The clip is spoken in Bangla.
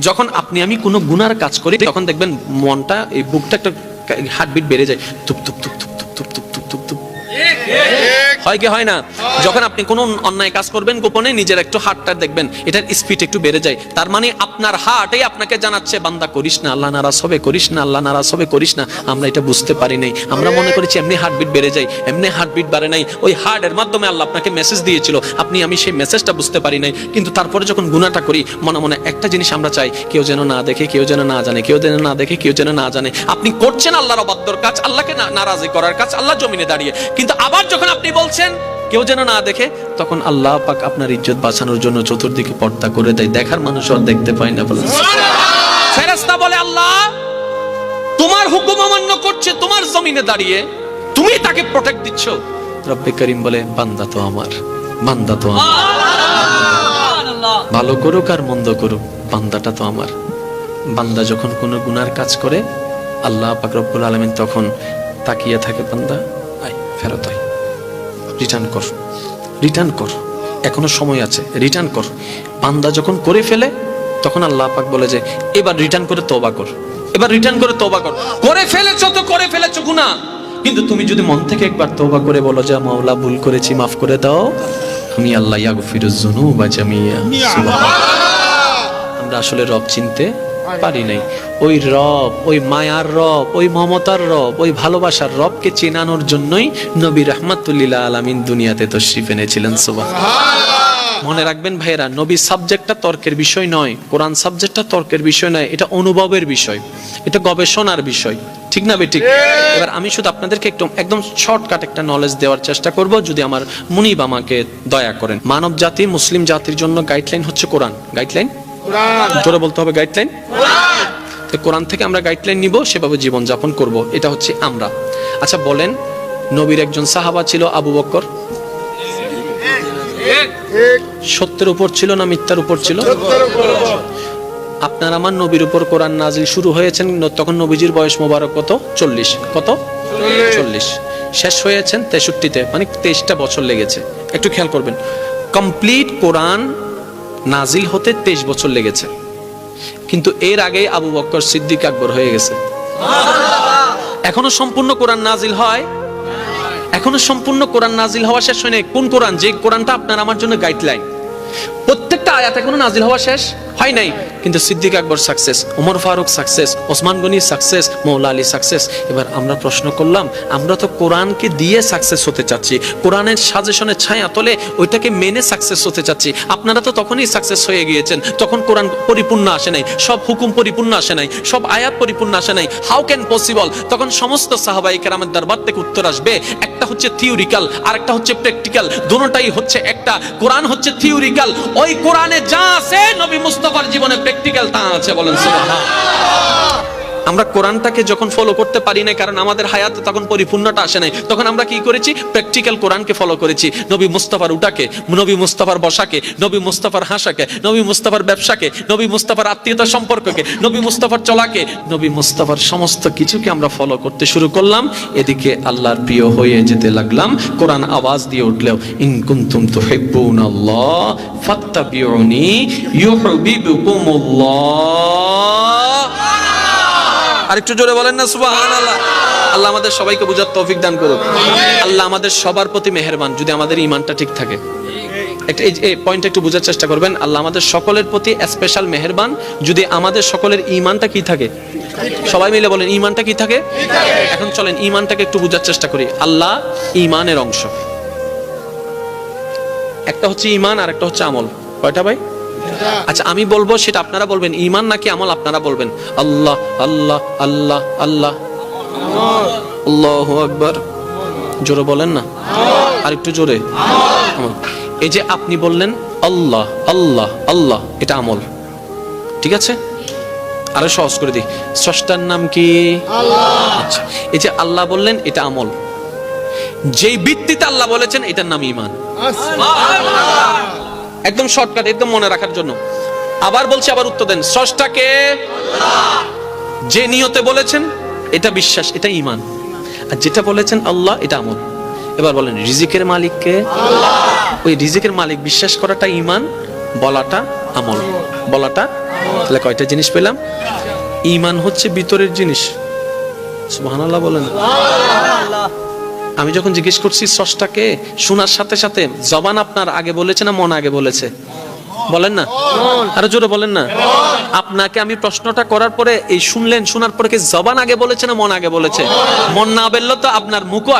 যখন আপনি আমি কোনো গুনার কাজ করি তখন দেখবেন মনটা, এই বুকটা একটা হার্টবিট বেড়ে যায়, তুপ তুপ তুপ তুপ তুপ তুপ তুপ তুপ তুপ তুপ, হয় কি হয় না? যখন আপনি কোনো অন্যায় কাজ করবেন গোপনে, নিজের একটু হার্টটা দেখবেন এটার স্পিড একটু বেড়ে যায়। তার মানে আপনার হার্টই আপনাকে জানাচ্ছে বান্দা করিস না, আল্লাহ নারাজ হবে, করিস না, আল্লাহ নারাজ হবে, করিস না। আমরা এটা বুঝতে পারি নাই, আমরা মনে করেছি এমনি হার্টবিট বেড়ে যায়, এমনি হার্টবিট বাড়ে নাই। ওই হার্টের মাধ্যমে আল্লাহ আপনাকে মেসেজ দিয়েছিল, আপনি আমি সেই মেসেজটা বুঝতে পারি নাই। কিন্তু তারপরে যখন গুনাহটা করি মনে মনে একটা জিনিস আমরা চাই, কেউ যেন না দেখে, কেউ যেন না জানে, কেউ যেন না দেখে, কেউ যেন না জানে। আপনি করছেন আল্লাহর অবাধ্যর কাজ, আল্লাহকে নারাজি করার কাজ, আল্লাহ জমিনে দাঁড়িয়ে। কিন্তু আবার যখন আপনি বলছেন কেউ যেন না দেখে, তখন আল্লাহ পাক আপনার ইজ্জত বাঁচানোর জন্য চতুর্দিকে পর্দা করে দেয়, দেখার মানুষ আর দেখতে পায় না। বলেন ফেরেশতা বলে আল্লাহ তোমার হুকুম অমান্য করছে, তোমার জমিনে দাঁড়িয়ে তুমি তাকে প্রোটেক্ট দিচ্ছ। রব্বে করিম বলে বান্দা তো আমার, বান্দা তো আমার, ভালো করুক আর মন্দ করুক বান্দাটা তো আমার। বান্দা যখন কোনো গুনার কাজ করে আল্লাহ পাক রব্বুল আলামিন তখন তাকিয়ে থাকে, বান্দা আয় ফেরত আয়, রিটার্ন কর, রিটার্ন কর, এখনো সময় আছে, রিটার্ন কর। বান্দা যখন করে ফেলে তখন আল্লাহ পাক বলে যে এবার রিটার্ন করে তওবা কর, এবার রিটার্ন করে তওবা কর। করে ফেলেছো তো করে ফেলেছো গুনাহ, কিন্তু তুমি যদি মন থেকে একবার তওবা করে বলো যে মাওলা ভুল করেছি, মাফ করে দাও, আমি আল্লাহ ইয়াগফিরুজ যুনুবা জামিয়া। সুবহানাল্লাহ। আমরা আসলে রব চিনতে পারি নাই। ওই রব, ওই মায়ার রব, ওই মমতার রব, ওই ভালোবাসার রবকে চেনানোর জন্যই নবী রাহমাতুল লিল আলামিন দুনিয়াতে তাশরীফ এনেছিলেন। সুবহানাল্লাহ। মনে রাখবেন ভাইরা, নবী সাবজেক্টটা তর্কের বিষয় নয়, কোরআন সাবজেক্টটা তর্কের বিষয় নয়, এটা অনুভবের বিষয়, এটা গবেষণার বিষয়, ঠিক না বেঠিক? এবার আমি শুধু আপনাদেরকে একদম শর্টকাট একটা নলেজ দেওয়ার চেষ্টা করব, যদি আমার মুনিব আমাকে দয়া করেন। মানব জাতি, মুসলিম জাতির জন্য গাইডলাইন হচ্ছে কোরআন। গাইডলাইন, জোরে বলতে হবে, গাইডলাইন। কোরআন থেকে আমরা গাইডলাইন নিব, সেভাবে জীবন যাপন করব, এটা হচ্ছে আমরা। আচ্ছা বলেন, নবীর একজন সাহাবা ছিল আবু বকর, সত্যের উপর ছিল না মিথ্যার উপর ছিল? আপনার আমার নবীর উপর কোরআন নাজিল শুরু হয়েছেন তখন নবীজির বয়স মোবারক কত? 40। কত? 40। শেষ হয়েছেন 63-তে, মানে 23টা বছর লেগেছে। একটু খেয়াল করবেন, কমপ্লিট কোরআন নাজিল হতে 23 বছর লেগেছে। কিন্তু এর আগে আবু বকর সিদ্দিক আকবর হয়ে গেছে। এখনো সম্পূর্ণ কোরআন নাজিল হয়, এখনো সম্পূর্ণ কোরআন নাজিল হওয়া শেষ হয়নি। কোন কোরআন? যে কোরআনটা আপনার আমার জন্য গাইডলাইন। প্রত্যেকটা আয়াত এখনো নাজিল হওয়া শেষ হয় নাই, কিন্তু Siddique Akbar success, Omar Faruk success, Osman Gani success, Maula Ali success. এবার আমরা প্রশ্ন করলাম, আমরা তো কোরআনকে দিয়ে সাকসেস হতে চাচ্ছি, কোরআনের সাজেশনের ছায়া তলে ওইটাকে মেনে সাকসেস হতে চাচ্ছি। আপনারা তো তখনই সাকসেস হয়ে গিয়েছেন, তখন কোরআন পরিপূর্ণ আসে নাই, সব হুকুম পরিপূর্ণ আসে নাই, সব আয়াত পরিপূর্ণ আসে নাই। How can possible? তখন সমস্ত সাহাবায়ে কেরামের দরবার থেকে উত্তর আসবে, একটা হচ্ছে থিওরিক্যাল আর একটা হচ্ছে প্র্যাকটিক্যাল, দুটোটাই হচ্ছে একটা। কোরআন হচ্ছে থিওরিক্যাল, ওই কোরআনে যা আছে নবী মুস্তাফার জীবনে প্র্যাকটিক্যাল তা আছে। বলেন সুবহানাল্লাহ। আমরা কোরআনটাকে যখন ফলো করতে পারি না, কারণ আমাদের হায়াতে তখন পরিপূর্ণতা আসে নাই, তখন আমরা কি করেছি? প্র্যাকটিক্যাল কোরআনকে ফলো করেছি। নবী মুস্তাফার উঠাকে, নবী মুস্তাফার বসাকে, নবী মুস্তাফার হাসাকে, নবী মুস্তাফার ব্যবসাকে, নবী মুস্তাফার আত্মীয়তা সম্পর্ককে, নবী মুস্তাফার চলাকে, নবী মুস্তাফার সমস্ত কিছুকে আমরা ফলো করতে শুরু করলাম। এদিকে আল্লাহর প্রিয় হয়ে যেতে লাগলাম। কোরআন আওয়াজ দিয়ে উঠলেও, ইন কুনতুম তুহিব্বুনাল্লাহ ফাত্তাবিউনি ইউহিব্বুকুমুল্লাহ। আরেকটু জোরে বলেন না সুবহানাল্লাহ। আল্লাহ আমাদের সবাইকে বুঝার তৌফিক দান করুক। আল্লাহ আমাদের সবার প্রতি মেহেরবান, যদি আমাদের ঈমানটা ঠিক থাকে। একটা এই পয়েন্টটা একটু বোঝার চেষ্টা করবেন। আল্লাহ আমাদের সকলের প্রতি স্পেশাল মেহেরবান, যদি আমাদের সকলের ঈমানটা কি থাকে। সবাই মিলে বলেন, ঈমানটা কি থাকে? এখন চলেন ঈমানটাকে একটু বোঝার চেষ্টা করি। আল্লাহ ঈমানের অংশ, একটা হচ্ছে ঈমান আর একটা হচ্ছে আমল। কয়টা ভাই? আচ্ছা আমি বলবো, সেটা আপনারা বলবেন, ঈমান নাকি আমল আপনারা বলবেন। আল্লাহ আল্লাহ আল্লাহ আল্লাহ, আল্লাহু আকবার। জোরে বলেন না, আর একটু জোরে। এই যে আপনি বললেন আল্লাহ আল্লাহ আল্লাহ, এটা আমল, ঠিক আছে? আরো সহজ করে দিই, স্রষ্টার নাম কি? আল্লাহ। আচ্ছা, এই যে আল্লাহ বললেন, এটা আমল। যেই ভিত্তিতে আল্লাহ বলেছেন, এটার নাম ঈমান। একদম শর্টকাট, একদম মনে রাখার জন্য। আবার বলছি, আবার উত্তর দেন। স্রষ্টাকে আল্লাহ, যে নিয়তে বলেছেন এটা বিশ্বাস, এটা ঈমান। আর যেটা বলেছেন আল্লাহ, এটা আমল। এবার বলেন, রিজিকের মালিক কে? আল্লাহ। ওই রিজিকের মালিক বিশ্বাস করাটা ঈমান, বলাটা আমল, বলাটা। তাহলে কয়টা জিনিস পেলাম? ঈমান হচ্ছে ভিতরের জিনিস। সুবহানাল্লাহ বলেন। আমি যখন জিজ্ঞেস করছি স্রষ্টাকে, শোনার সাথে সাথে জবান আপনার আগে বলেছে না মন আগে বলেছে? বলেন না, আরো জোরে বলেন না। আপনাকে আমি প্রশ্নটা করার পরে এই শুনলেন, শোনার পরে কি জবান আগে বলেছে না মন আগে বলেছে? মন না বললে তো আপনার মুখও